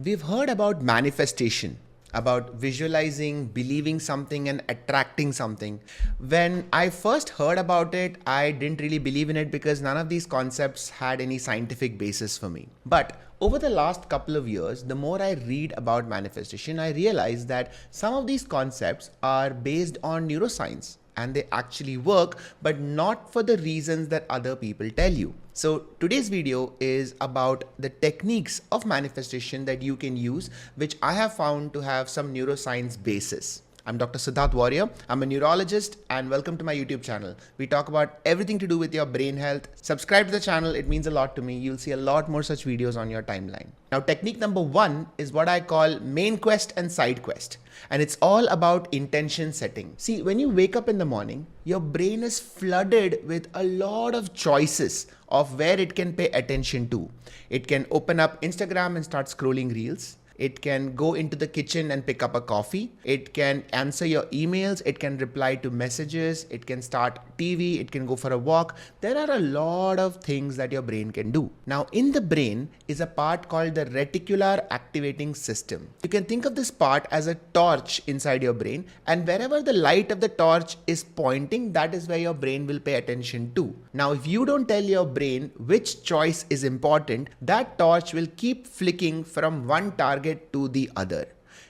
We've heard about manifestation, about visualizing, believing something and attracting something. When I first heard about it, I didn't really believe in it because none of these concepts had any scientific basis for me. But over the last couple of years, the more I read about manifestation, I realize that some of these concepts are based on neuroscience and they actually work, but not for the reasons that other people tell you. So today's video is about the techniques of manifestation that you can use, which I have found to have some neuroscience basis. I'm Dr. Siddharth Warrior. I'm a neurologist and welcome to my YouTube channel. We talk about everything to do with your brain health. Subscribe to the channel. It means a lot to me. You'll see a lot more such videos on your timeline. Now, technique number 1 is what I call main quest and side quest. And it's all about intention setting. See, when you wake up in the morning, your brain is flooded with a lot of choices of where it can pay attention to. It can open up Instagram and start scrolling reels. It can go into the kitchen and pick up a coffee. It can answer your emails. It can reply to messages. It can start TV. It can go for a walk. There are a lot of things that your brain can do. Now, in the brain is a part called the Reticular Activating System. You can think of this part as a torch inside your brain, and wherever the light of the torch is pointing, that is where your brain will pay attention to. Now, if you don't tell your brain which choice is important, that torch will keep flicking from one target to the other.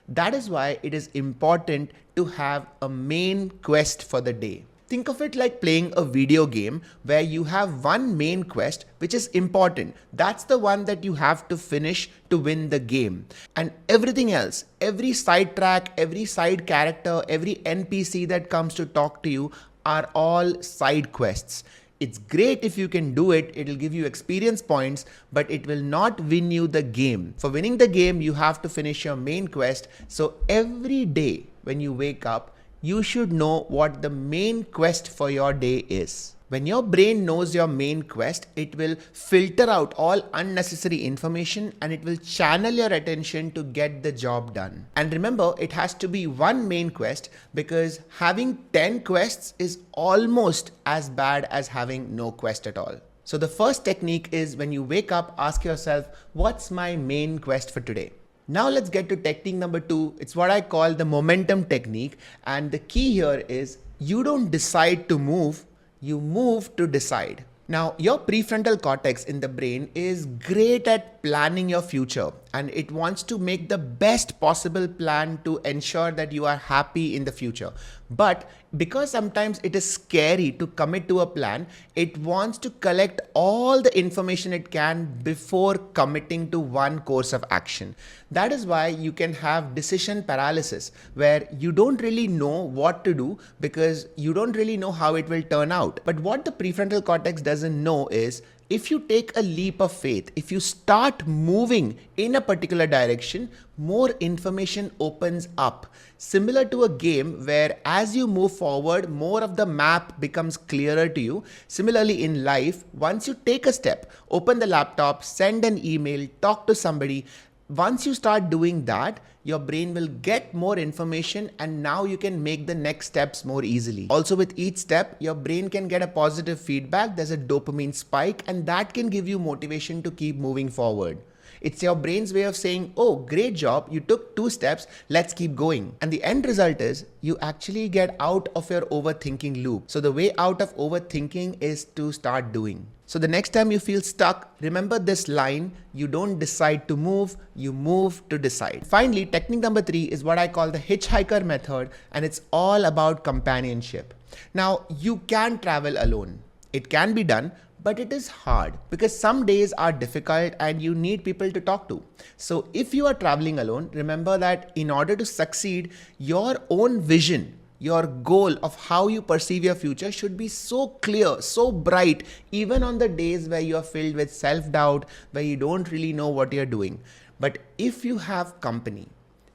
That is why it is important to have a main quest for the day. Think of it like playing a video game where you have one main quest which is important. That's the one that you have to finish to win the game. And everything else, every side track, every side character, every NPC that comes to talk to you are all side quests. It's great if you can do it, it'll give you experience points, but it will not win you the game. For winning the game, you have to finish your main quest. So every day when you wake up, you should know what the main quest for your day is. When your brain knows your main quest, it will filter out all unnecessary information and it will channel your attention to get the job done. And remember, it has to be one main quest because having 10 quests is almost as bad as having no quest at all. So the first technique is when you wake up, ask yourself, what's my main quest for today? Now let's get to technique number 2. It's what I call the momentum technique. And the key here is you don't decide to move, you move to decide. Now, your prefrontal cortex in the brain is great at planning your future and it wants to make the best possible plan to ensure that you are happy in the future. But because sometimes it is scary to commit to a plan, it wants to collect all the information it can before committing to one course of action. That is why you can have decision paralysis, where you don't really know what to do because you don't really know how it will turn out. But what the prefrontal cortex doesn't know is if you take a leap of faith, if you start moving in a particular direction, more information opens up. Similar to a game where as you move forward, more of the map becomes clearer to you. Similarly in life, once you take a step, open the laptop, send an email, talk to somebody, once you start doing that, your brain will get more information and now you can make the next steps more easily. Also with each step, your brain can get a positive feedback. There's a dopamine spike and that can give you motivation to keep moving forward. It's your brain's way of saying, oh, great job, you took 2 steps, let's keep going. And the end result is you actually get out of your overthinking loop. So the way out of overthinking is to start doing. So the next time you feel stuck, remember this line, you don't decide to move, you move to decide. Finally, technique number 3 is what I call the hitchhiker method, and it's all about companionship. Now, you can travel alone. It can be done, but it is hard because some days are difficult and you need people to talk to. So if you are traveling alone, remember that in order to succeed, your own vision, your goal of how you perceive your future should be so clear, so bright, even on the days where you are filled with self-doubt, where you don't really know what you're doing. But if you have company,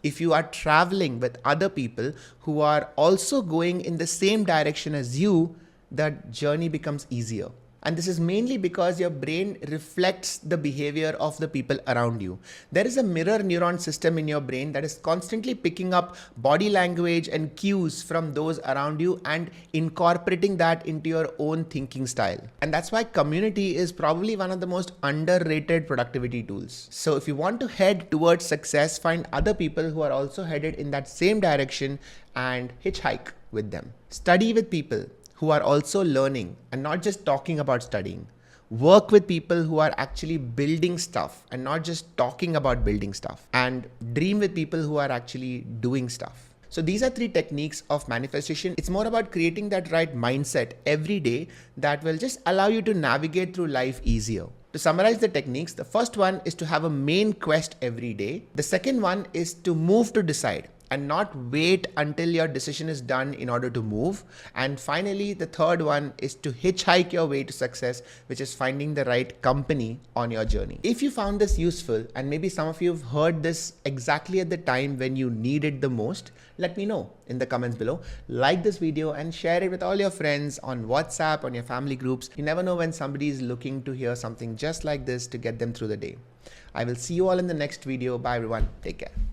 if you are traveling with other people who are also going in the same direction as you, that journey becomes easier. And this is mainly because your brain reflects the behavior of the people around you. There is a mirror neuron system in your brain that is constantly picking up body language and cues from those around you and incorporating that into your own thinking style. And that's why community is probably one of the most underrated productivity tools. So if you want to head towards success, find other people who are also headed in that same direction and hitchhike with them. Study with people who are also learning and not just talking about studying. Work with people who are actually building stuff and not just talking about building stuff. And dream with people who are actually doing stuff. So these are 3 techniques of manifestation. It's more about creating that right mindset every day that will just allow you to navigate through life easier. To summarize the techniques, the first one is to have a main quest every day. The second one is to move to decide and not wait until your decision is done in order to move. And finally, the third one is to hitchhike your way to success, which is finding the right company on your journey. If you found this useful, and maybe some of you have heard this exactly at the time when you need it the most, let me know in the comments below. Like this video and share it with all your friends on WhatsApp, on your family groups. You never know when somebody is looking to hear something just like this to get them through the day. I will see you all in the next video. Bye everyone. Take care.